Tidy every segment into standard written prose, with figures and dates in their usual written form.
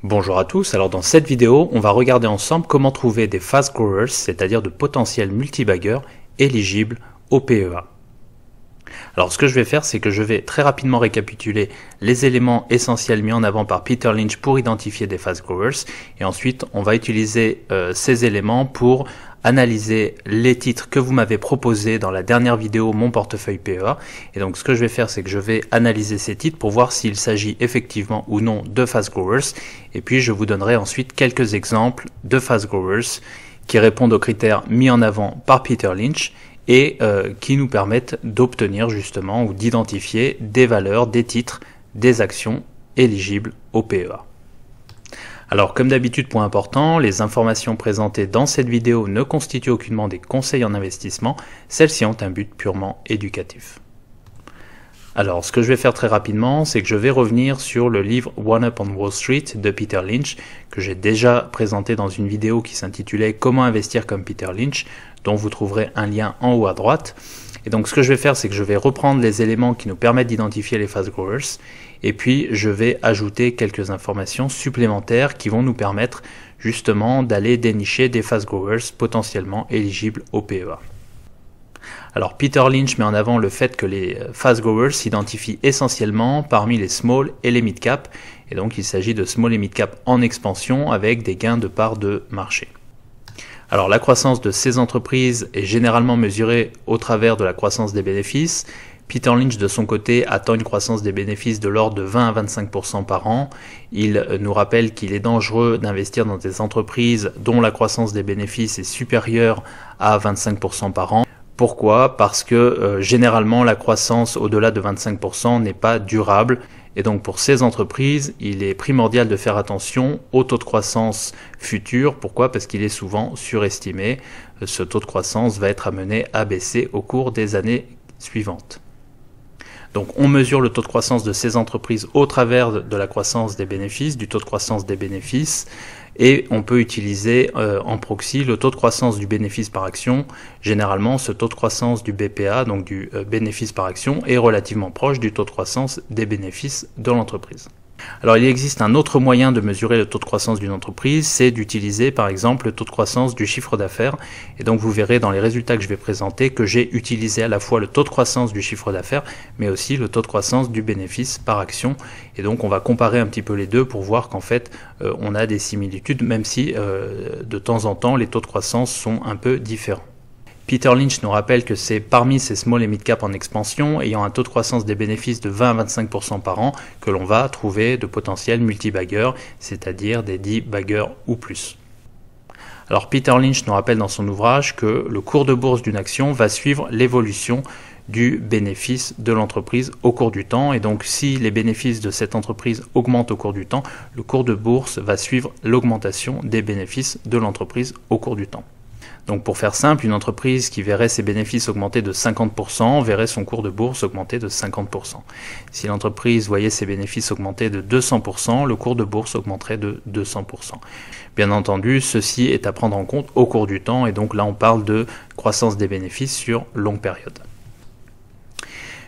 Bonjour à tous, alors dans cette vidéo, on va regarder ensemble comment trouver des fast growers, c'est-à-dire de potentiels multibaggers éligibles au PEA. Alors ce que je vais faire, c'est que je vais très rapidement récapituler les éléments essentiels mis en avant par Peter Lynch pour identifier des fast growers, et ensuite on va utiliser ces éléments pour analyser les titres que vous m'avez proposés dans la dernière vidéo Mon portefeuille PEA. Et donc ce que je vais faire, c'est que je vais analyser ces titres pour voir s'il s'agit effectivement ou non de fast growers, et puis je vous donnerai ensuite quelques exemples de fast growers qui répondent aux critères mis en avant par Peter Lynch et qui nous permettent d'obtenir justement ou d'identifier des valeurs, des titres, des actions éligibles au PEA. Alors comme d'habitude, point important, les informations présentées dans cette vidéo ne constituent aucunement des conseils en investissement, celles-ci ont un but purement éducatif. Alors ce que je vais faire très rapidement, c'est que je vais revenir sur le livre One Up on Wall Street de Peter Lynch, que j'ai déjà présenté dans une vidéo qui s'intitulait Comment investir comme Peter Lynch, dont vous trouverez un lien en haut à droite. Et donc ce que je vais faire, c'est que je vais reprendre les éléments qui nous permettent d'identifier les fast growers, et puis je vais ajouter quelques informations supplémentaires qui vont nous permettre justement d'aller dénicher des fast growers potentiellement éligibles au PEA. Alors Peter Lynch met en avant le fait que les fast growers s'identifient essentiellement parmi les small et les mid cap, et donc il s'agit de small et mid cap en expansion avec des gains de part de marché. Alors la croissance de ces entreprises est généralement mesurée au travers de la croissance des bénéfices. Peter Lynch de son côté attend une croissance des bénéfices de l'ordre de 20 à 25% par an. Il nous rappelle qu'il est dangereux d'investir dans des entreprises dont la croissance des bénéfices est supérieure à 25% par an. Pourquoi ? Parce que généralement la croissance au-delà de 25% n'est pas durable. Et donc pour ces entreprises, il est primordial de faire attention au taux de croissance futur. Pourquoi ? Parce qu'il est souvent surestimé. Ce taux de croissance va être amené à baisser au cours des années suivantes. Donc on mesure le taux de croissance de ces entreprises au travers de la croissance des bénéfices, du taux de croissance des bénéfices, et on peut utiliser en proxy le taux de croissance du bénéfice par action. Généralement, ce taux de croissance du BPA, donc du bénéfice par action, est relativement proche du taux de croissance des bénéfices de l'entreprise. Alors il existe un autre moyen de mesurer le taux de croissance d'une entreprise, c'est d'utiliser par exemple le taux de croissance du chiffre d'affaires. Et donc vous verrez dans les résultats que je vais présenter que j'ai utilisé à la fois le taux de croissance du chiffre d'affaires, mais aussi le taux de croissance du bénéfice par action. Et donc on va comparer un petit peu les deux pour voir qu'en fait on a des similitudes, même si de temps en temps les taux de croissance sont un peu différents. Peter Lynch nous rappelle que c'est parmi ces small et mid cap en expansion, ayant un taux de croissance des bénéfices de 20 à 25% par an, que l'on va trouver de potentiels multibaggers, c'est-à-dire des 10 baggers ou plus. Alors Peter Lynch nous rappelle dans son ouvrage que le cours de bourse d'une action va suivre l'évolution du bénéfice de l'entreprise au cours du temps, et donc si les bénéfices de cette entreprise augmentent au cours du temps, le cours de bourse va suivre l'augmentation des bénéfices de l'entreprise au cours du temps. Donc pour faire simple, une entreprise qui verrait ses bénéfices augmenter de 50% verrait son cours de bourse augmenter de 50%. Si l'entreprise voyait ses bénéfices augmenter de 200%, le cours de bourse augmenterait de 200%. Bien entendu, ceci est à prendre en compte au cours du temps, et donc là on parle de croissance des bénéfices sur longue période.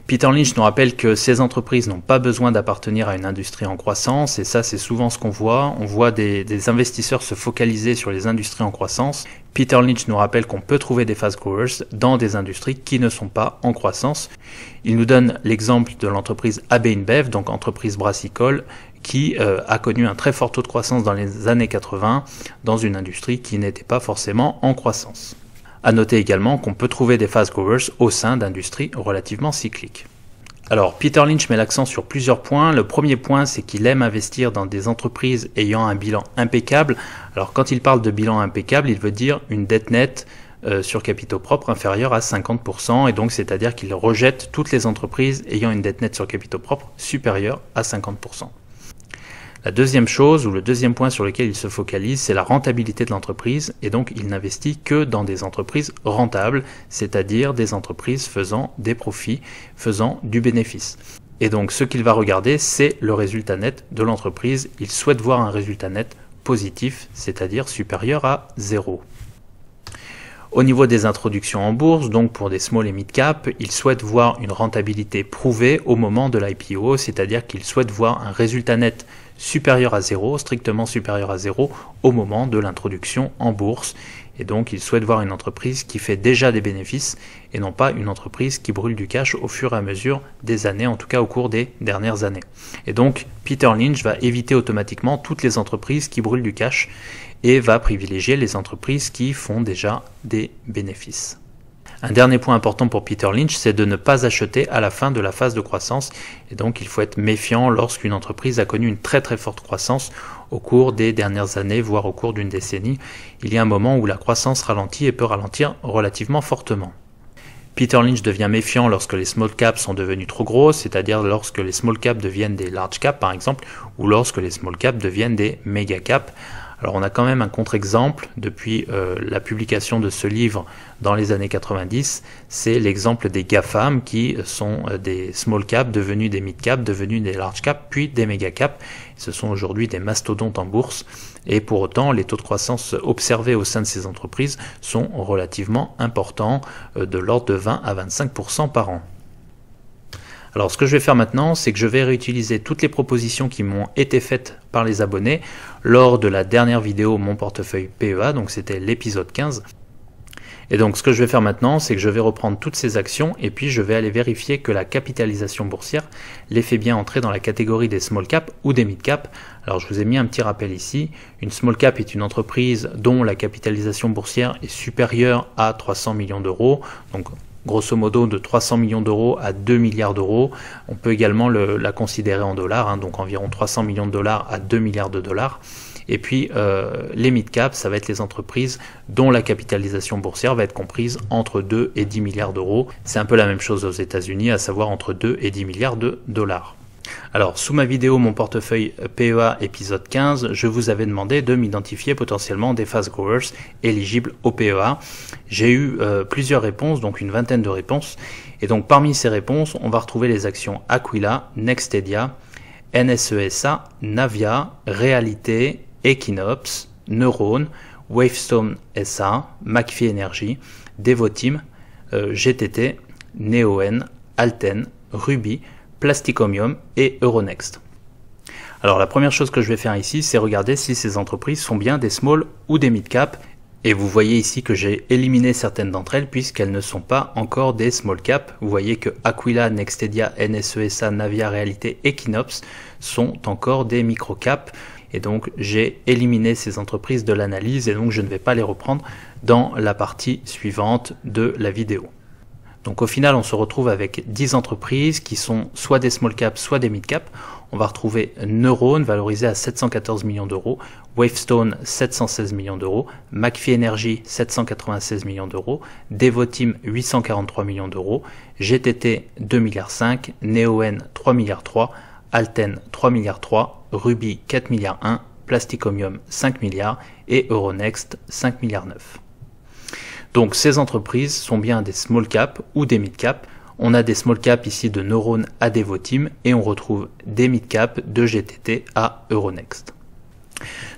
Peter Lynch nous rappelle que ces entreprises n'ont pas besoin d'appartenir à une industrie en croissance, et ça c'est souvent ce qu'on voit. On voit des investisseurs se focaliser sur les industries en croissance. Peter Lynch nous rappelle qu'on peut trouver des fast growers dans des industries qui ne sont pas en croissance. Il nous donne l'exemple de l'entreprise AB InBev, donc entreprise brassicole, qui a connu un très fort taux de croissance dans les années 80 dans une industrie qui n'était pas forcément en croissance. À noter également qu'on peut trouver des fast growers au sein d'industries relativement cycliques. Alors Peter Lynch met l'accent sur plusieurs points. Le premier point, c'est qu'il aime investir dans des entreprises ayant un bilan impeccable. Alors quand il parle de bilan impeccable, il veut dire une dette nette sur capitaux propres inférieure à 50%, et donc c'est-à-dire qu'il rejette toutes les entreprises ayant une dette nette sur capitaux propres supérieure à 50%. La deuxième chose, ou le deuxième point sur lequel il se focalise, c'est la rentabilité de l'entreprise, et donc il n'investit que dans des entreprises rentables, c'est-à-dire des entreprises faisant des profits, faisant du bénéfice. Et donc ce qu'il va regarder, c'est le résultat net de l'entreprise. Il souhaite voir un résultat net positif, c'est-à-dire supérieur à 0. Au niveau des introductions en bourse, donc pour des small et mid cap, ils souhaitent voir une rentabilité prouvée au moment de l'IPO, c'est-à-dire qu'ils souhaitent voir un résultat net supérieur à 0, strictement supérieur à 0 au moment de l'introduction en bourse. Et donc il souhaite voir une entreprise qui fait déjà des bénéfices et non pas une entreprise qui brûle du cash au fur et à mesure des années, en tout cas au cours des dernières années. Et donc Peter Lynch va éviter automatiquement toutes les entreprises qui brûlent du cash et va privilégier les entreprises qui font déjà des bénéfices. Un dernier point important pour Peter Lynch, c'est de ne pas acheter à la fin de la phase de croissance. Et donc il faut être méfiant lorsqu'une entreprise a connu une très forte croissance au cours des dernières années, voire au cours d'une décennie. Il y a un moment où la croissance ralentit et peut ralentir relativement fortement. Peter Lynch devient méfiant lorsque les small caps sont devenus trop gros, c'est-à-dire lorsque les small caps deviennent des large caps par exemple, ou lorsque les small caps deviennent des méga caps. Alors on a quand même un contre-exemple depuis la publication de ce livre dans les années 90, c'est l'exemple des GAFAM qui sont des small caps devenus des mid caps, devenus des large caps, puis des méga caps. Ce sont aujourd'hui des mastodontes en bourse et pour autant les taux de croissance observés au sein de ces entreprises sont relativement importants, de l'ordre de 20 à 25% par an. Alors ce que je vais faire maintenant, c'est que je vais réutiliser toutes les propositions qui m'ont été faites par les abonnés lors de la dernière vidéo Mon portefeuille PEA, donc c'était l'épisode 15. Et donc ce que je vais faire maintenant, c'est que je vais reprendre toutes ces actions et puis je vais aller vérifier que la capitalisation boursière les fait bien entrer dans la catégorie des small caps ou des mid caps. Alors je vous ai mis un petit rappel ici, une small cap est une entreprise dont la capitalisation boursière est supérieure à 300 millions d'euros, donc grosso modo de 300 millions d'euros à 2 milliards d'euros. On peut également la considérer en dollars, donc environ 300 millions de dollars à 2 milliards de dollars. Et puis les mid-caps, ça va être les entreprises dont la capitalisation boursière va être comprise entre 2 et 10 milliards d'euros. C'est un peu la même chose aux États-Unis, à savoir entre 2 et 10 milliards de dollars. Alors, sous ma vidéo Mon portefeuille PEA épisode 15, je vous avais demandé de m'identifier potentiellement des fast growers éligibles au PEA. J'ai eu plusieurs réponses, donc une vingtaine de réponses. Et donc, parmi ces réponses, on va retrouver les actions Aquila, Nextedia, NSESA, Navia, Realite, Equinox, Neuron, Wavestone SA, McPhy Energy, Devoteam, GTT, Neoen, Alten, Ruby, Plasticomium et Euronext. Alors la première chose que je vais faire ici, c'est regarder si ces entreprises sont bien des small ou des mid cap. Et vous voyez ici que j'ai éliminé certaines d'entre elles puisqu'elles ne sont pas encore des small cap. Vous voyez que Aquila, Nextedia, NSESA, Navia, Realite, Equinox sont encore des micro cap. Et donc j'ai éliminé ces entreprises de l'analyse et donc je ne vais pas les reprendre dans la partie suivante de la vidéo. Donc au final, on se retrouve avec 10 entreprises qui sont soit des small caps, soit des mid caps. On va retrouver Neuron valorisé à 714 millions d'euros, Wavestone 716 millions d'euros, McPhy Energy 796 millions d'euros, Devoteam 843 millions d'euros, GTT 2,5 milliards, Neoen 3,3 milliards, Alten 3,3 milliards, Ruby 4,1 milliards, Plasticomium 5 milliards et Euronext 5,9 milliards. Donc ces entreprises sont bien des small cap ou des mid cap. On a des small cap ici de Neuron à Devoteam et on retrouve des mid cap de GTT à Euronext.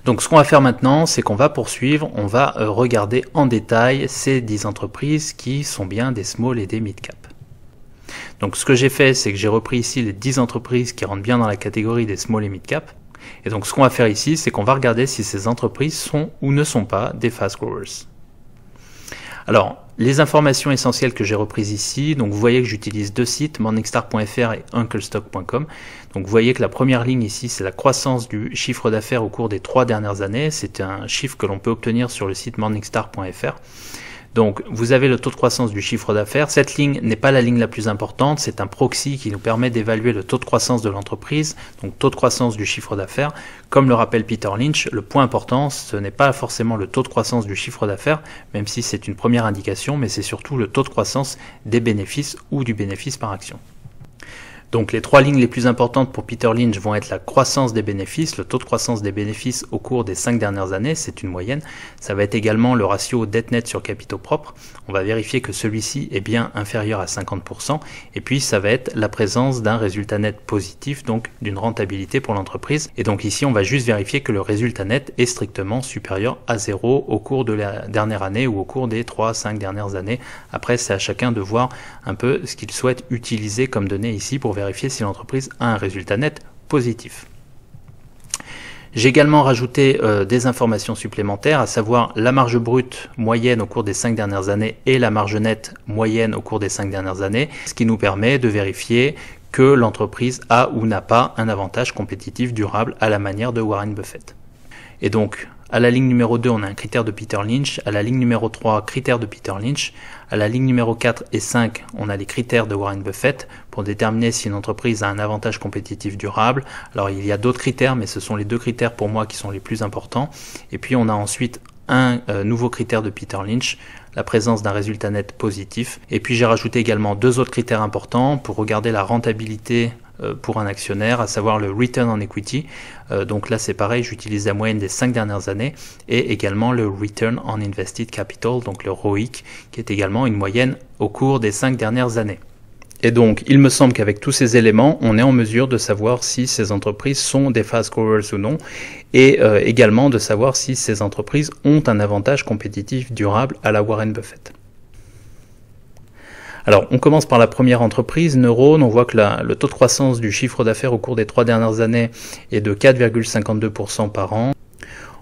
Donc ce qu'on va faire maintenant, c'est qu'on va poursuivre, on va regarder en détail ces 10 entreprises qui sont bien des small et des mid cap. Donc ce que j'ai fait, c'est que j'ai repris ici les 10 entreprises qui rentrent bien dans la catégorie des small et mid cap. Et donc ce qu'on va faire ici, c'est qu'on va regarder si ces entreprises sont ou ne sont pas des fast growers. Alors, les informations essentielles que j'ai reprises ici, donc vous voyez que j'utilise deux sites, morningstar.fr et unclestock.com. Donc vous voyez que la première ligne ici, c'est la croissance du chiffre d'affaires au cours des 3 dernières années. C'est un chiffre que l'on peut obtenir sur le site morningstar.fr. Donc vous avez le taux de croissance du chiffre d'affaires. Cette ligne n'est pas la ligne la plus importante, c'est un proxy qui nous permet d'évaluer le taux de croissance de l'entreprise, donc taux de croissance du chiffre d'affaires. Comme le rappelle Peter Lynch, le point important, ce n'est pas forcément le taux de croissance du chiffre d'affaires, même si c'est une première indication, mais c'est surtout le taux de croissance des bénéfices ou du bénéfice par action. Donc les 3 lignes les plus importantes pour Peter Lynch vont être la croissance des bénéfices, le taux de croissance des bénéfices au cours des 5 dernières années, c'est une moyenne. Ça va être également le ratio dette nette sur capitaux propres. On va vérifier que celui-ci est bien inférieur à 50%. Et puis ça va être la présence d'un résultat net positif, donc d'une rentabilité pour l'entreprise. Et donc ici, on va juste vérifier que le résultat net est strictement supérieur à 0 au cours de la dernière année ou au cours des 3 à 5 dernières années. Après, c'est à chacun de voir un peu ce qu'il souhaite utiliser comme données ici pour vérifier si l'entreprise a un résultat net positif. J'ai également rajouté des informations supplémentaires, à savoir la marge brute moyenne au cours des 5 dernières années et la marge nette moyenne au cours des 5 dernières années, ce qui nous permet de vérifier que l'entreprise a ou n'a pas un avantage compétitif durable à la manière de Warren Buffett. Et donc, à la ligne numéro 2, on a un critère de Peter Lynch. À la ligne numéro 3, critère de Peter Lynch. À la ligne numéro 4 et 5, on a les critères de Warren Buffett pour déterminer si une entreprise a un avantage compétitif durable. Alors, il y a d'autres critères, mais ce sont les deux critères pour moi qui sont les plus importants. Et puis, on a ensuite un nouveau critère de Peter Lynch, la présence d'un résultat net positif. Et puis, j'ai rajouté également deux autres critères importants pour regarder la rentabilité pour un actionnaire, à savoir le return on equity. Donc là c'est pareil, j'utilise la moyenne des 5 dernières années, et également le return on invested capital, donc le ROIC, qui est également une moyenne au cours des 5 dernières années. Et donc il me semble qu'avec tous ces éléments, on est en mesure de savoir si ces entreprises sont des fast growers ou non, et également de savoir si ces entreprises ont un avantage compétitif durable à la Warren Buffett. Alors, on commence par la première entreprise, Neuron. On voit que le taux de croissance du chiffre d'affaires au cours des 3 dernières années est de 4,52% par an.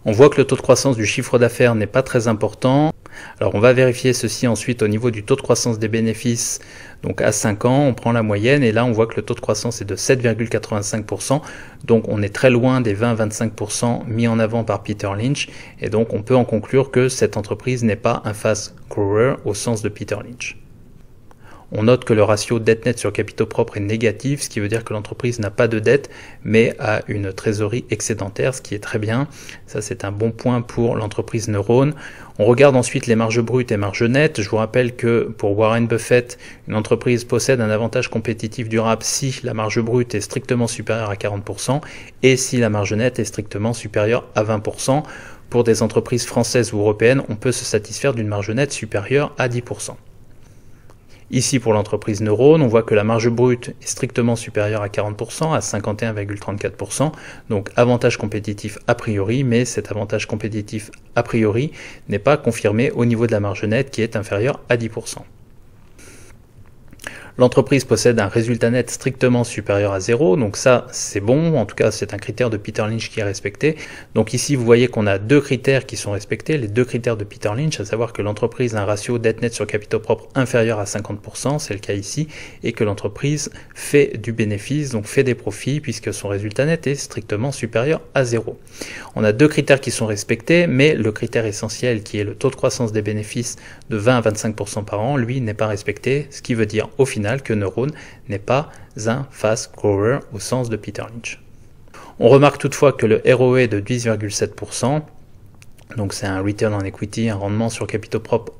On voit que le taux de croissance du chiffre d'affaires n'est pas très important. Alors, on va vérifier ceci ensuite au niveau du taux de croissance des bénéfices. Donc, à 5 ans, on prend la moyenne et là, on voit que le taux de croissance est de 7,85%. Donc, on est très loin des 20-25% mis en avant par Peter Lynch. Et donc, on peut en conclure que cette entreprise n'est pas un fast grower au sens de Peter Lynch. On note que le ratio dette nette sur capitaux propres est négatif, ce qui veut dire que l'entreprise n'a pas de dette, mais a une trésorerie excédentaire, ce qui est très bien. Ça, c'est un bon point pour l'entreprise Neuron. On regarde ensuite les marges brutes et marges nettes. Je vous rappelle que pour Warren Buffett, une entreprise possède un avantage compétitif durable si la marge brute est strictement supérieure à 40% et si la marge nette est strictement supérieure à 20%. Pour des entreprises françaises ou européennes, on peut se satisfaire d'une marge nette supérieure à 10%. Ici, pour l'entreprise Neuron, on voit que la marge brute est strictement supérieure à 40%, à 51,34%, donc avantage compétitif a priori, mais cet avantage compétitif a priori n'est pas confirmé au niveau de la marge nette qui est inférieure à 10%. L'entreprise possède un résultat net strictement supérieur à 0, donc ça c'est bon, en tout cas c'est un critère de Peter Lynch qui est respecté. Donc ici vous voyez qu'on a deux critères qui sont respectés, les deux critères de Peter Lynch, à savoir que l'entreprise a un ratio dette nette sur capitaux propres inférieur à 50%, c'est le cas ici, et que l'entreprise fait du bénéfice, donc fait des profits, puisque son résultat net est strictement supérieur à 0. On a deux critères qui sont respectés, mais le critère essentiel qui est le taux de croissance des bénéfices de 20 à 25% par an, lui n'est pas respecté, ce qui veut dire au final que Neuron n'est pas un fast grower au sens de Peter Lynch. On remarque toutefois que le ROE est de 10,7%, donc c'est un return on equity, un rendement sur capitaux propres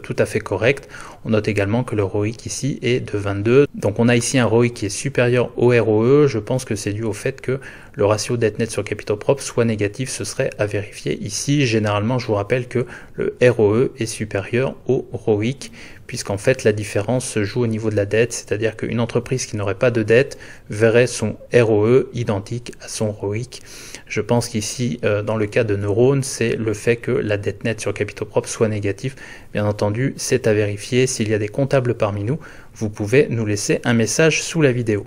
tout à fait correct. On note également que le ROIC ici est de 22, donc on a ici un ROIC qui est supérieur au ROE. Je pense que c'est dû au fait que le ratio dette nette sur capitaux propres soit négatif, ce serait à vérifier. Ici, généralement, je vous rappelle que le ROE est supérieur au ROIC, puisqu'en fait la différence se joue au niveau de la dette, c'est-à-dire qu'une entreprise qui n'aurait pas de dette verrait son ROE identique à son ROIC. Je pense qu'ici, dans le cas de Neuron, c'est le fait que la dette nette sur capitaux propres soit négative. Bien entendu, c'est à vérifier. S'il y a des comptables parmi nous, vous pouvez nous laisser un message sous la vidéo.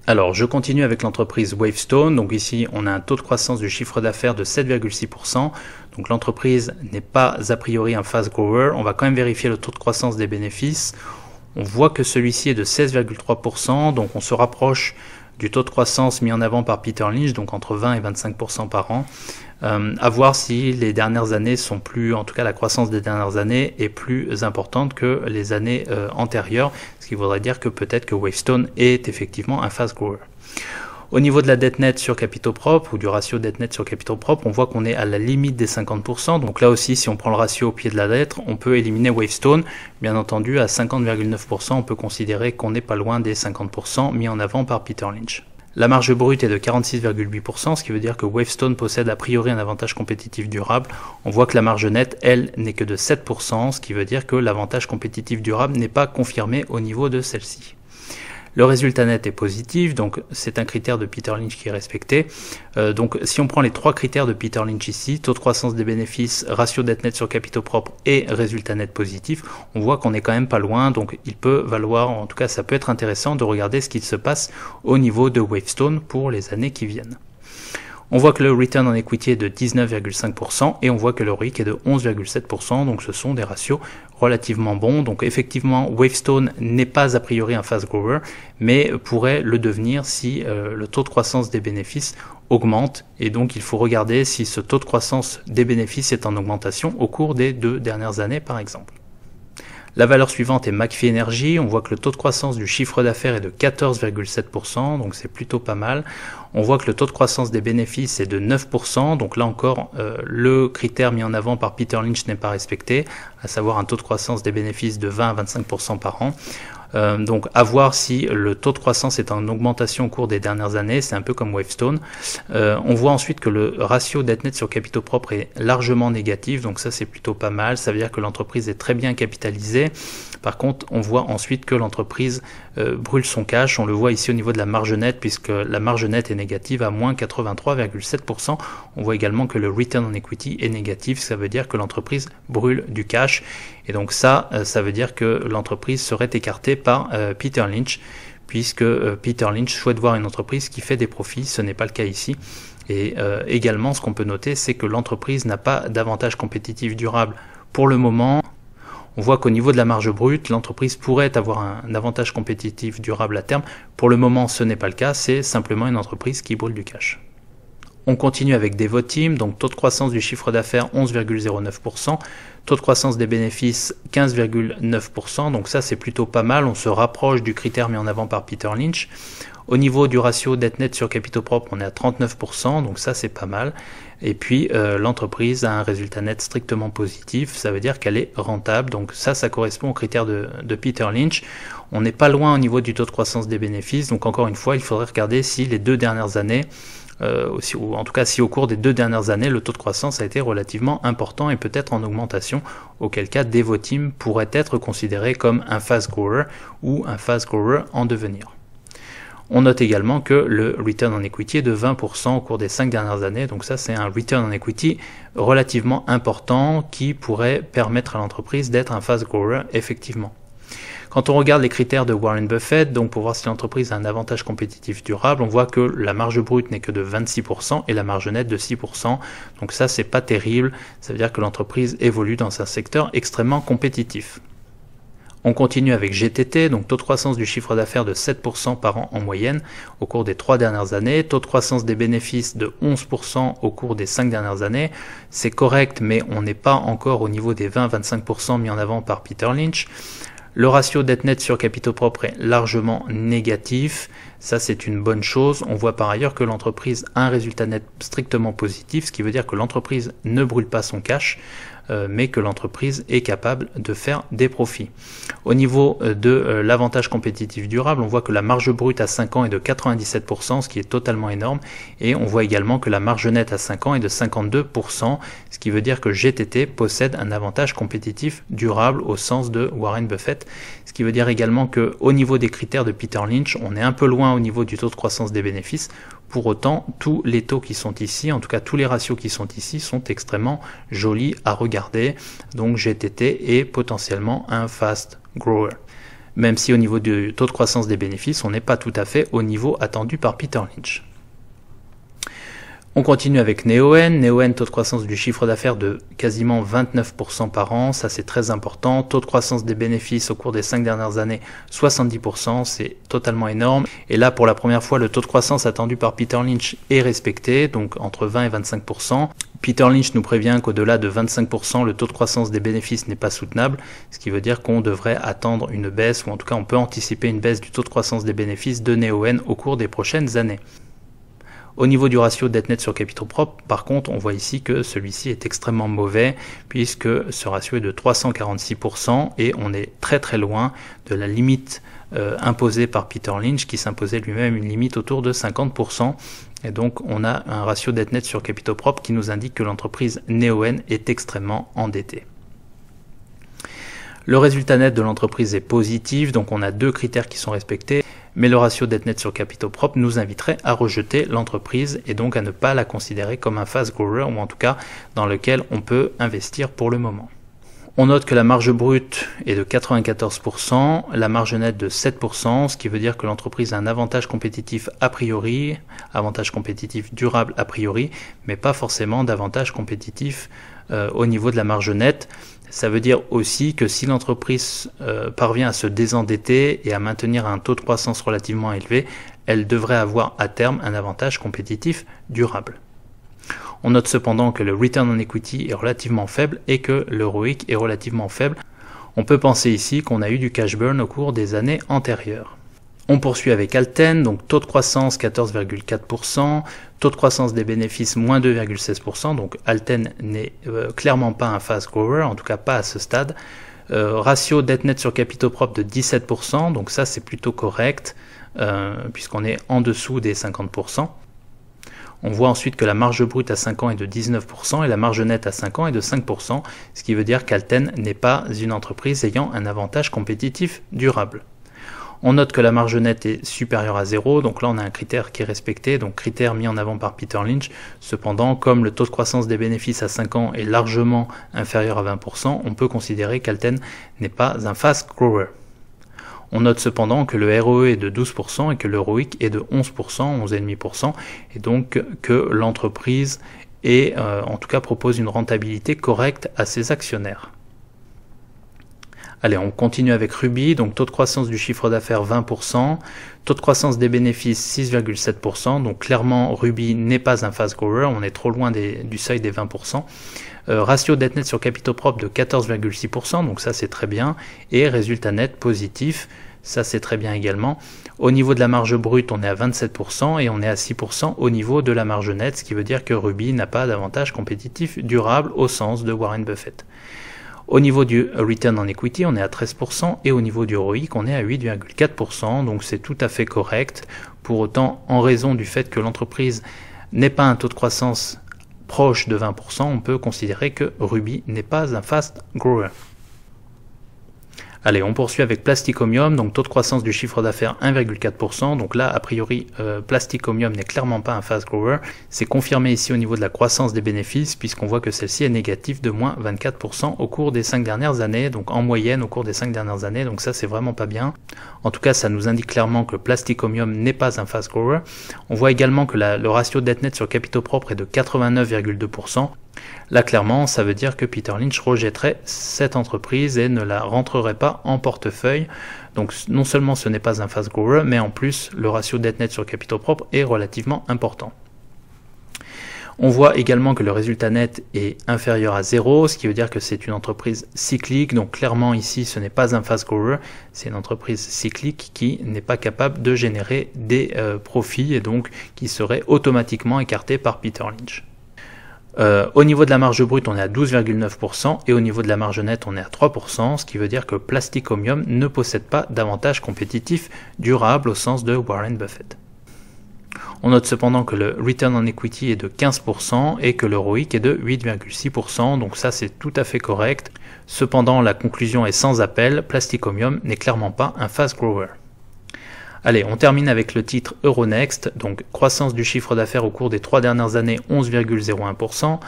Alors, je continue avec l'entreprise Wavestone. Donc ici, on a un taux de croissance du chiffre d'affaires de 7,6%. Donc l'entreprise n'est pas a priori un fast grower. On va quand même vérifier le taux de croissance des bénéfices. On voit que celui-ci est de 16,3%. Donc on se rapproche du taux de croissance mis en avant par Peter Lynch, donc entre 20 et 25% par an. À voir si les dernières années sont plus, en tout cas la croissance des dernières années est plus importante que les années antérieures, ce qui voudrait dire que peut-être que Wavestone est effectivement un fast grower. Au niveau de la dette nette sur capitaux propres ou du ratio dette nette sur capitaux propres, on voit qu'on est à la limite des 50%. Donc là aussi, si on prend le ratio au pied de la dette, on peut éliminer Wavestone. Bien entendu, à 50,9%, on peut considérer qu'on n'est pas loin des 50% mis en avant par Peter Lynch. La marge brute est de 46,8%, ce qui veut dire que Wavestone possède a priori un avantage compétitif durable. On voit que la marge nette, elle, n'est que de 7%, ce qui veut dire que l'avantage compétitif durable n'est pas confirmé au niveau de celle-ci. Le résultat net est positif, donc c'est un critère de Peter Lynch qui est respecté. Donc si on prend les trois critères de Peter Lynch ici, taux de croissance des bénéfices, ratio dette nette sur capitaux propres et résultat net positif, on voit qu'on est quand même pas loin, donc il peut valoir, en tout cas ça peut être intéressant de regarder ce qu'il se passe au niveau de Wavestone pour les années qui viennent. On voit que le return on equity est de 19,5% et on voit que le ROIC est de 11,7%, donc ce sont des ratios relativement bons. Donc effectivement, Wavestone n'est pas a priori un fast grower, mais pourrait le devenir si le taux de croissance des bénéfices augmente, et donc il faut regarder si ce taux de croissance des bénéfices est en augmentation au cours des 2 dernières années par exemple. La valeur suivante est McPhy Energy. On voit que le taux de croissance du chiffre d'affaires est de 14,7%, donc c'est plutôt pas mal. On voit que le taux de croissance des bénéfices est de 9%, donc là encore, le critère mis en avant par Peter Lynch n'est pas respecté, à savoir un taux de croissance des bénéfices de 20 à 25% par an. Donc à voir si le taux de croissance est en augmentation au cours des dernières années, c'est un peu comme Wavestone. On voit ensuite que le ratio dette nette sur capitaux propres est largement négatif, donc ça c'est plutôt pas mal, ça veut dire que l'entreprise est très bien capitalisée. Par contre, on voit ensuite que l'entreprise brûle son cash, on le voit ici au niveau de la marge nette, puisque la marge nette est négative à moins 83,7%. On voit également que le return on equity est négatif, ça veut dire que l'entreprise brûle du cash. Et donc ça veut dire que l'entreprise serait écartée par Peter Lynch, puisque Peter Lynch souhaite voir une entreprise qui fait des profits, ce n'est pas le cas ici. Et également, ce qu'on peut noter, c'est que l'entreprise n'a pas d'avantage compétitif durable pour le moment. On voit qu'au niveau de la marge brute, l'entreprise pourrait avoir un avantage compétitif durable à terme. Pour le moment, ce n'est pas le cas, c'est simplement une entreprise qui brûle du cash. On continue avec Devoteam, donc taux de croissance du chiffre d'affaires 11,09%, taux de croissance des bénéfices 15,9%, donc ça c'est plutôt pas mal, on se rapproche du critère mis en avant par Peter Lynch. Au niveau du ratio dette nette sur capitaux propres, on est à 39%, donc ça c'est pas mal. Et puis l'entreprise a un résultat net strictement positif, ça veut dire qu'elle est rentable, donc ça correspond au critère de Peter Lynch. On n'est pas loin au niveau du taux de croissance des bénéfices, donc encore une fois, il faudrait regarder si les 2 dernières années, ou en tout cas si au cours des 2 dernières années, le taux de croissance a été relativement important et peut-être en augmentation, auquel cas Devoteam pourrait être considéré comme un fast grower ou un fast grower en devenir. On note également que le return on equity est de 20% au cours des 5 dernières années, donc ça c'est un return on equity relativement important qui pourrait permettre à l'entreprise d'être un fast grower effectivement. Quand on regarde les critères de Warren Buffett, donc pour voir si l'entreprise a un avantage compétitif durable, on voit que la marge brute n'est que de 26% et la marge nette de 6%, donc ça c'est pas terrible, ça veut dire que l'entreprise évolue dans un secteur extrêmement compétitif. On continue avec GTT, donc taux de croissance du chiffre d'affaires de 7% par an en moyenne au cours des 3 dernières années, taux de croissance des bénéfices de 11% au cours des 5 dernières années. C'est correct, mais on n'est pas encore au niveau des 20-25% mis en avant par Peter Lynch. Le ratio dette nette sur capitaux propres est largement négatif, ça c'est une bonne chose. On voit par ailleurs que l'entreprise a un résultat net strictement positif, ce qui veut dire que l'entreprise ne brûle pas son cash, mais que l'entreprise est capable de faire des profits. Au niveau de l'avantage compétitif durable, on voit que la marge brute à 5 ans est de 97%, ce qui est totalement énorme, et on voit également que la marge nette à 5 ans est de 52%, ce qui veut dire que GTT possède un avantage compétitif durable au sens de Warren Buffett, ce qui veut dire également qu'au niveau des critères de Peter Lynch, on est un peu loin au niveau du taux de croissance des bénéfices. Pour autant, tous les taux qui sont ici, en tout cas tous les ratios qui sont ici, sont extrêmement jolis à regarder. Donc GTT est potentiellement un fast grower. Même si au niveau du taux de croissance des bénéfices, on n'est pas tout à fait au niveau attendu par Peter Lynch. On continue avec Neoen. Neoen, taux de croissance du chiffre d'affaires de quasiment 29% par an, ça c'est très important. Taux de croissance des bénéfices au cours des 5 dernières années, 70%, c'est totalement énorme. Et là, pour la première fois, le taux de croissance attendu par Peter Lynch est respecté, donc entre 20 et 25%. Peter Lynch nous prévient qu'au-delà de 25%, le taux de croissance des bénéfices n'est pas soutenable, ce qui veut dire qu'on devrait attendre une baisse, ou en tout cas on peut anticiper une baisse du taux de croissance des bénéfices de Neoen au cours des prochaines années. Au niveau du ratio dette nette sur capitaux propres, par contre, on voit ici que celui-ci est extrêmement mauvais puisque ce ratio est de 346% et on est très loin de la limite imposée par Peter Lynch qui s'imposait lui-même une limite autour de 50%. Et donc on a un ratio dette nette sur capitaux propres qui nous indique que l'entreprise Neoen est extrêmement endettée. Le résultat net de l'entreprise est positif, donc on a 2 critères qui sont respectés, mais le ratio dette nette sur capitaux propres nous inviterait à rejeter l'entreprise et donc à ne pas la considérer comme un fast grower, ou en tout cas dans lequel on peut investir pour le moment. On note que la marge brute est de 94%, la marge nette de 7%, ce qui veut dire que l'entreprise a un avantage compétitif a priori, avantage compétitif durable a priori, mais pas forcément d'avantage compétitif au niveau de la marge nette. Ça veut dire aussi que si l'entreprise parvient à se désendetter et à maintenir un taux de croissance relativement élevé, elle devrait avoir à terme un avantage compétitif durable. On note cependant que le return on equity est relativement faible et que le ROIC est relativement faible. On peut penser ici qu'on a eu du cash burn au cours des années antérieures. On poursuit avec Alten, donc taux de croissance 14,4%, taux de croissance des bénéfices moins 2,16%, donc Alten n'est clairement pas un fast grower, en tout cas pas à ce stade. Ratio dette nette sur capitaux propres de 17%, donc ça c'est plutôt correct, puisqu'on est en dessous des 50%. On voit ensuite que la marge brute à 5 ans est de 19% et la marge nette à 5 ans est de 5%, ce qui veut dire qu'Alten n'est pas une entreprise ayant un avantage compétitif durable. On note que la marge nette est supérieure à 0, donc là on a un critère qui est respecté, donc critère mis en avant par Peter Lynch. Cependant, comme le taux de croissance des bénéfices à 5 ans est largement inférieur à 20%, on peut considérer qu'Alten n'est pas un fast grower. On note cependant que le ROE est de 12% et que le ROIC est de 11%, 11,5%, et donc que l'entreprise en tout cas propose une rentabilité correcte à ses actionnaires. Allez, on continue avec Ruby, donc taux de croissance du chiffre d'affaires 20%, taux de croissance des bénéfices 6,7%, donc clairement Ruby n'est pas un fast grower, on est trop loin du seuil des 20%. Ratio dette nette sur capitaux propres de 14,6%, donc ça c'est très bien, et résultat net positif, ça c'est très bien également. Au niveau de la marge brute, on est à 27% et on est à 6% au niveau de la marge nette, ce qui veut dire que Ruby n'a pas d'avantage compétitif durable au sens de Warren Buffett. Au niveau du return on equity, on est à 13% et au niveau du ROIC, on est à 8,4%, donc c'est tout à fait correct. Pour autant, en raison du fait que l'entreprise n'ait pas un taux de croissance proche de 20%, on peut considérer que Ruby n'est pas un fast grower. Allez, on poursuit avec Plastic Omnium, donc taux de croissance du chiffre d'affaires 1,4%. Donc là, a priori, Plastic Omnium n'est clairement pas un fast grower. C'est confirmé ici au niveau de la croissance des bénéfices, puisqu'on voit que celle-ci est négative de moins 24% au cours des 5 dernières années, donc en moyenne au cours des 5 dernières années, donc ça c'est vraiment pas bien. En tout cas, ça nous indique clairement que Plastic Omnium n'est pas un fast grower. On voit également que le ratio dette nette sur capitaux propres est de 89,2%. Là, clairement, ça veut dire que Peter Lynch rejetterait cette entreprise et ne la rentrerait pas en portefeuille. Donc, non seulement ce n'est pas un fast grower, mais en plus, le ratio dette nette sur capitaux propres est relativement important. On voit également que le résultat net est inférieur à 0, ce qui veut dire que c'est une entreprise cyclique. Donc, clairement, ici, ce n'est pas un fast grower, c'est une entreprise cyclique qui n'est pas capable de générer des profits et donc qui serait automatiquement écartée par Peter Lynch. Au niveau de la marge brute, on est à 12,9% et au niveau de la marge nette, on est à 3%, ce qui veut dire que Plastic Omnium ne possède pas d'avantage compétitif durable au sens de Warren Buffett. On note cependant que le return on equity est de 15% et que le ROIC est de 8,6%, donc ça c'est tout à fait correct. Cependant, la conclusion est sans appel, Plastic Omnium n'est clairement pas un fast grower. Allez, on termine avec le titre Euronext, donc croissance du chiffre d'affaires au cours des 3 dernières années 11,01%.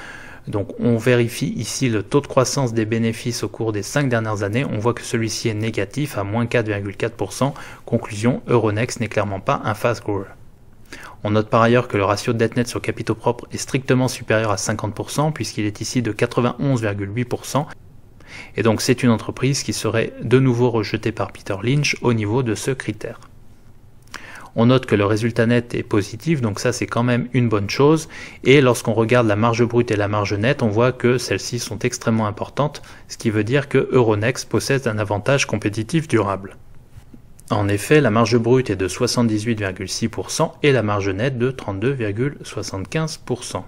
Donc on vérifie ici le taux de croissance des bénéfices au cours des 5 dernières années, on voit que celui-ci est négatif à moins 4,4%. Conclusion, Euronext n'est clairement pas un fast grower. On note par ailleurs que le ratio de dette nette sur capitaux propres est strictement supérieur à 50% puisqu'il est ici de 91,8%. Et donc c'est une entreprise qui serait de nouveau rejetée par Peter Lynch au niveau de ce critère. On note que le résultat net est positif, donc ça c'est quand même une bonne chose. Et lorsqu'on regarde la marge brute et la marge nette, on voit que celles-ci sont extrêmement importantes, ce qui veut dire que Euronext possède un avantage compétitif durable. En effet, la marge brute est de 78,6% et la marge nette de 32,75%.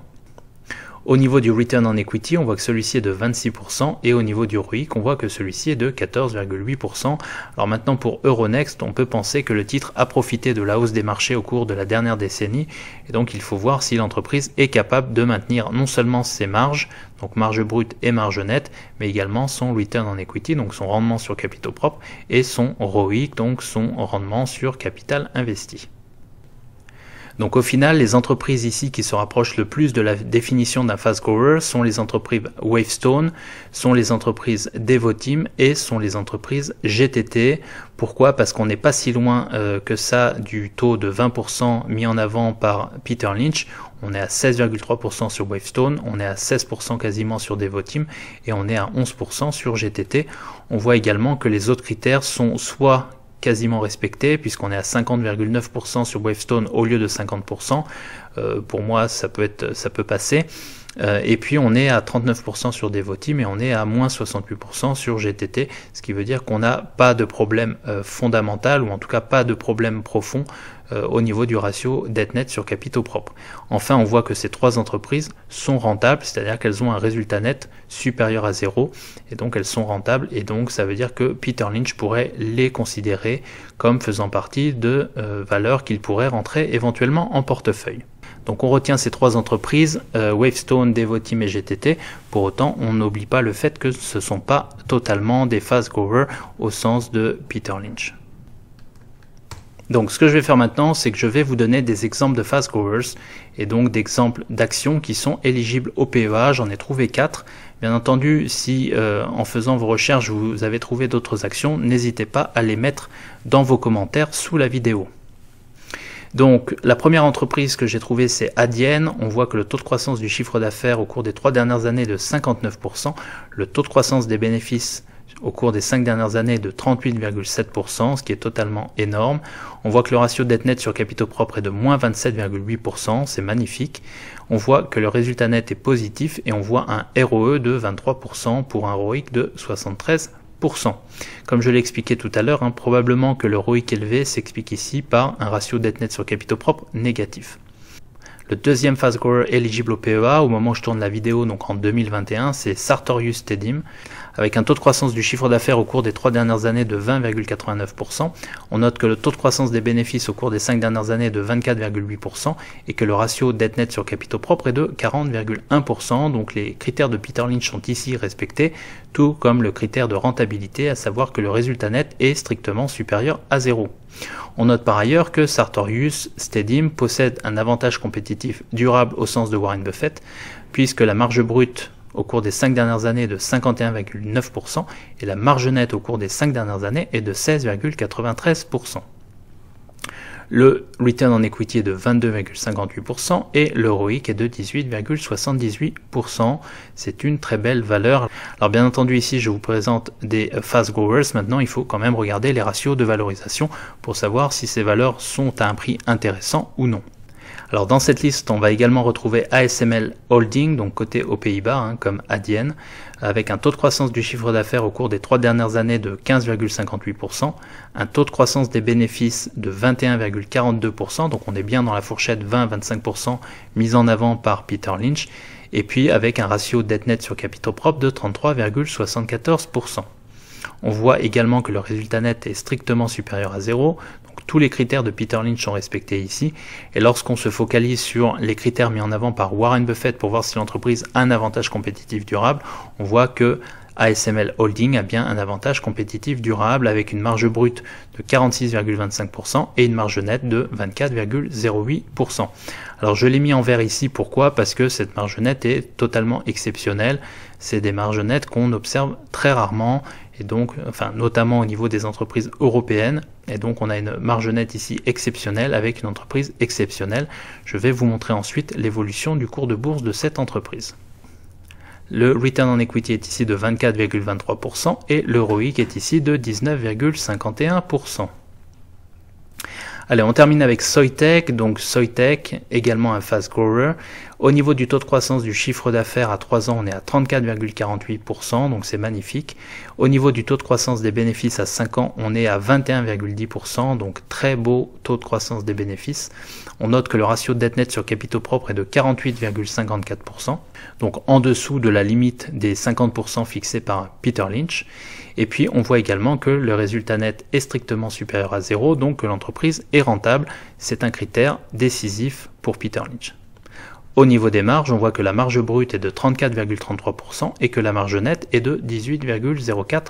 Au niveau du return on equity, on voit que celui-ci est de 26% et au niveau du ROIC, on voit que celui-ci est de 14,8%. Alors maintenant pour Euronext, on peut penser que le titre a profité de la hausse des marchés au cours de la dernière décennie et donc il faut voir si l'entreprise est capable de maintenir non seulement ses marges, donc marge brute et marge nette, mais également son return on equity, donc son rendement sur capitaux propres, et son ROIC, donc son rendement sur capital investi. Donc au final, les entreprises ici qui se rapprochent le plus de la définition d'un fast grower sont les entreprises Wavestone, sont les entreprises Devoteam et sont les entreprises GTT. Pourquoi? Parce qu'on n'est pas si loin que ça du taux de 20% mis en avant par Peter Lynch. On est à 16,3% sur Wavestone, on est à 16% quasiment sur Devoteam et on est à 11% sur GTT. On voit également que les autres critères sont soit quasiment respecté puisqu'on est à 50,9% sur Wavestone au lieu de 50%. Pour moi, ça peut passer. Et puis on est à 39% sur Devoteam et on est à moins 68% sur GTT, ce qui veut dire qu'on n'a pas de problème fondamental ou en tout cas pas de problème profond au niveau du ratio dette nette sur capitaux propres. Enfin, on voit que ces trois entreprises sont rentables, c'est-à-dire qu'elles ont un résultat net supérieur à 0 et donc elles sont rentables et donc ça veut dire que Peter Lynch pourrait les considérer comme faisant partie de valeurs qu'il pourrait rentrer éventuellement en portefeuille. Donc on retient ces trois entreprises, Wavestone, Devoteam et GTT. Pour autant, on n'oublie pas le fait que ce ne sont pas totalement des fast growers au sens de Peter Lynch. Donc ce que je vais faire maintenant, c'est que je vais vous donner des exemples de fast growers et donc d'exemples d'actions qui sont éligibles au PEA. J'en ai trouvé 4. Bien entendu, si en faisant vos recherches, vous avez trouvé d'autres actions, n'hésitez pas à les mettre dans vos commentaires sous la vidéo. Donc la première entreprise que j'ai trouvée, c'est Adyen. On voit que le taux de croissance du chiffre d'affaires au cours des 3 dernières années est de 59%, le taux de croissance des bénéfices au cours des 5 dernières années est de 38,7%, ce qui est totalement énorme. On voit que le ratio dette nette sur capitaux propres est de moins 27,8%, c'est magnifique. On voit que le résultat net est positif et on voit un ROE de 23% pour un ROIC de 73%. Comme je l'ai expliqué tout à l'heure, probablement que le ROIC élevé s'explique ici par un ratio dette nette sur capitaux propres négatif. Le deuxième fast grower éligible au PEA au moment où je tourne la vidéo, donc en 2021, c'est Sartorius Stedim, avec un taux de croissance du chiffre d'affaires au cours des 3 dernières années de 20,89%. On note que le taux de croissance des bénéfices au cours des 5 dernières années est de 24,8% et que le ratio dette nette sur capitaux propres est de 40,1%. Donc les critères de Peter Lynch sont ici respectés, tout comme le critère de rentabilité, à savoir que le résultat net est strictement supérieur à 0. On note par ailleurs que Sartorius Stedim possède un avantage compétitif durable au sens de Warren Buffett, puisque la marge brute au cours des 5 dernières années est de 51,9% et la marge nette au cours des 5 dernières années est de 16,93%. Le return on equity est de 22,58% et le ROIC est de 18,78%. C'est une très belle valeur. Alors bien entendu ici je vous présente des fast growers. Maintenant il faut quand même regarder les ratios de valorisation pour savoir si ces valeurs sont à un prix intéressant ou non. Alors dans cette liste, on va également retrouver ASML Holding, donc coté aux Pays-Bas, comme Adyen, avec un taux de croissance du chiffre d'affaires au cours des 3 dernières années de 15,58%, un taux de croissance des bénéfices de 21,42%, donc on est bien dans la fourchette 20-25% mise en avant par Peter Lynch, et puis avec un ratio dette nette sur capitaux propres de 33,74%. On voit également que le résultat net est strictement supérieur à 0, donc tous les critères de Peter Lynch sont respectés ici, et lorsqu'on se focalise sur les critères mis en avant par Warren Buffett pour voir si l'entreprise a un avantage compétitif durable, on voit que ASML Holding a bien un avantage compétitif durable avec une marge brute de 46,25% et une marge nette de 24,08%. Alors je l'ai mis en vert ici, pourquoi? Parce que cette marge nette est totalement exceptionnelle. C'est des marges nettes qu'on observe très rarement et donc, notamment au niveau des entreprises européennes. Et donc on a une marge nette ici exceptionnelle avec une entreprise exceptionnelle. Je vais vous montrer ensuite l'évolution du cours de bourse de cette entreprise. Le return on equity est ici de 24,23% et le ROIC est ici de 19,51%. Allez, on termine avec Soitec. Donc Soitec, également un fast grower. Au niveau du taux de croissance du chiffre d'affaires à 3 ans, on est à 34,48%, donc c'est magnifique. Au niveau du taux de croissance des bénéfices à 5 ans, on est à 21,10%, donc très beau taux de croissance des bénéfices. On note que le ratio de dette nette sur capitaux propres est de 48,54%, donc en dessous de la limite des 50% fixés par Peter Lynch. Et puis on voit également que le résultat net est strictement supérieur à 0, donc que l'entreprise est rentable. C'est un critère décisif pour Peter Lynch. Au niveau des marges, on voit que la marge brute est de 34,33% et que la marge nette est de 18,04%.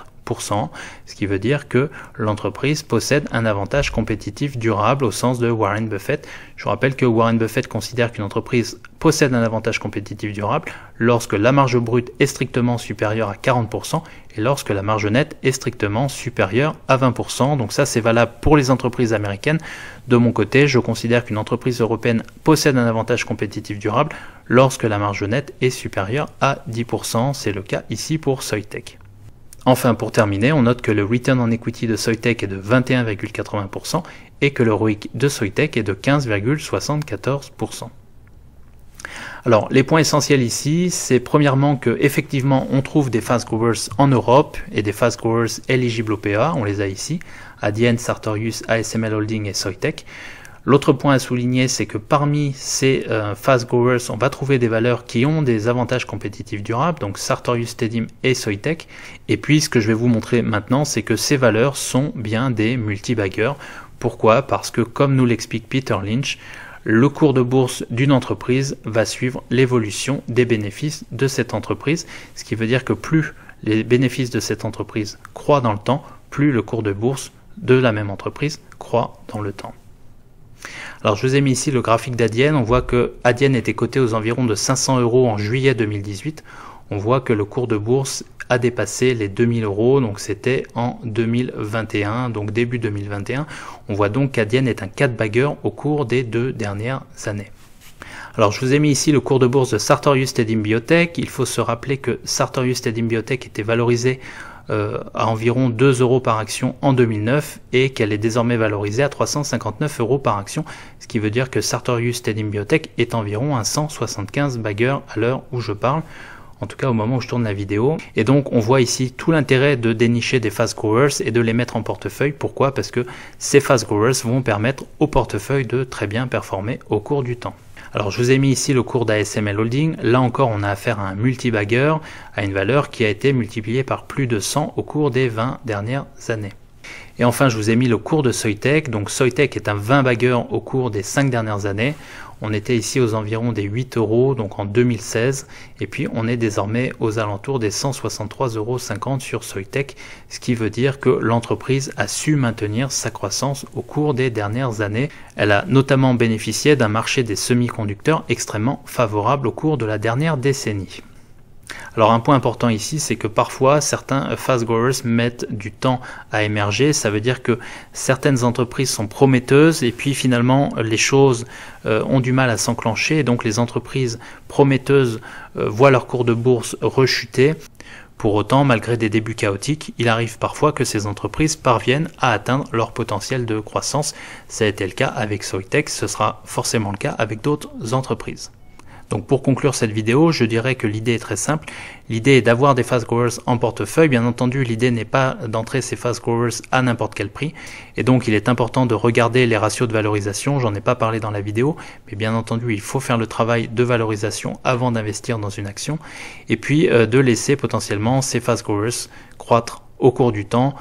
ce qui veut dire que l'entreprise possède un avantage compétitif durable au sens de Warren Buffett. Je vous rappelle que Warren Buffett considère qu'une entreprise possède un avantage compétitif durable lorsque la marge brute est strictement supérieure à 40% et lorsque la marge nette est strictement supérieure à 20%. Donc ça, c'est valable pour les entreprises américaines. De mon côté, je considère qu'une entreprise européenne possède un avantage compétitif durable lorsque la marge nette est supérieure à 10%. C'est le cas ici pour Soitec. Enfin, pour terminer, on note que le return on equity de Soitec est de 21,80% et que le ROIC de Soitec est de 15,74%. Alors, les points essentiels ici, c'est premièrement que effectivement on trouve des fast growers en Europe et des fast growers éligibles au PEA, on les a ici, Adyen, Sartorius, ASML Holding et Soitec. L'autre point à souligner, c'est que parmi ces fast growers, on va trouver des valeurs qui ont des avantages compétitifs durables, donc Sartorius, Tedim et Soitec. Et puis, ce que je vais vous montrer maintenant, c'est que ces valeurs sont bien des multibaggers. Pourquoi? Parce que, comme nous l'explique Peter Lynch, le cours de bourse d'une entreprise va suivre l'évolution des bénéfices de cette entreprise, ce qui veut dire que plus les bénéfices de cette entreprise croient dans le temps, plus le cours de bourse de la même entreprise croît dans le temps. Alors je vous ai mis ici le graphique d'Adyen. On voit que Adyen était coté aux environs de 500 € en juillet 2018. On voit que le cours de bourse a dépassé les 2000 €, donc c'était en 2021, donc début 2021. On voit donc qu'Adyen est un 4-bagger au cours des 2 dernières années. Alors je vous ai mis ici le cours de bourse de Sartorius Tedim Biotech. Il faut se rappeler que Sartorius Tedim Biotech était valorisé à environ 2 € par action en 2009 et qu'elle est désormais valorisée à 359 € par action, ce qui veut dire que Sartorius Tedim Biotech est environ un 175 bagger à l'heure où je parle, en tout cas au moment où je tourne la vidéo. Et donc on voit ici tout l'intérêt de dénicher des fast growers et de les mettre en portefeuille. Pourquoi? Parce que ces fast growers vont permettre au portefeuille de très bien performer au cours du temps. Alors je vous ai mis ici le cours d'ASML Holding. Là encore on a affaire à un multibagger, à une valeur qui a été multipliée par plus de 100 au cours des 20 dernières années. Et enfin je vous ai mis le cours de Soitec. Donc Soitec est un 20 bagger au cours des 5 dernières années. On était ici aux environs des 8 € donc en 2016 et puis on est désormais aux alentours des 163,50 € sur Soitec, ce qui veut dire que l'entreprise a su maintenir sa croissance au cours des dernières années. Elle a notamment bénéficié d'un marché des semi-conducteurs extrêmement favorable au cours de la dernière décennie. Alors un point important ici, c'est que parfois certains fast growers mettent du temps à émerger. Ça veut dire que certaines entreprises sont prometteuses et puis finalement les choses ont du mal à s'enclencher. Donc les entreprises prometteuses voient leur cours de bourse rechuter. Pour autant, malgré des débuts chaotiques, il arrive parfois que ces entreprises parviennent à atteindre leur potentiel de croissance. Ça a été le cas avec Soitec, ce sera forcément le cas avec d'autres entreprises. Donc pour conclure cette vidéo, je dirais que l'idée est très simple. L'idée est d'avoir des fast growers en portefeuille. Bien entendu, l'idée n'est pas d'entrer ces fast growers à n'importe quel prix. Et donc il est important de regarder les ratios de valorisation. J'en ai pas parlé dans la vidéo, mais bien entendu, il faut faire le travail de valorisation avant d'investir dans une action. Et puis de laisser potentiellement ces fast growers croître au cours du temps.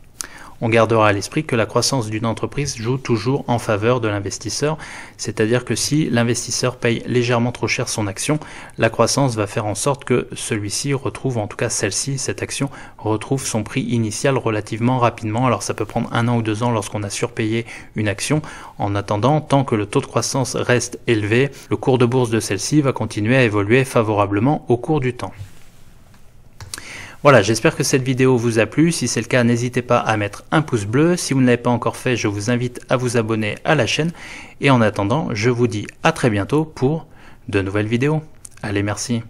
On gardera à l'esprit que la croissance d'une entreprise joue toujours en faveur de l'investisseur, c'est-à-dire que si l'investisseur paye légèrement trop cher son action, la croissance va faire en sorte que celui-ci retrouve, en tout cas celle-ci, cette action, retrouve son prix initial relativement rapidement. Alors ça peut prendre 1 an ou 2 ans lorsqu'on a surpayé une action. En attendant, tant que le taux de croissance reste élevé, le cours de bourse de celle-ci va continuer à évoluer favorablement au cours du temps. Voilà, j'espère que cette vidéo vous a plu. Si c'est le cas, n'hésitez pas à mettre un pouce bleu. Si vous ne l'avez pas encore fait, je vous invite à vous abonner à la chaîne. Et en attendant, je vous dis à très bientôt pour de nouvelles vidéos. Allez, merci.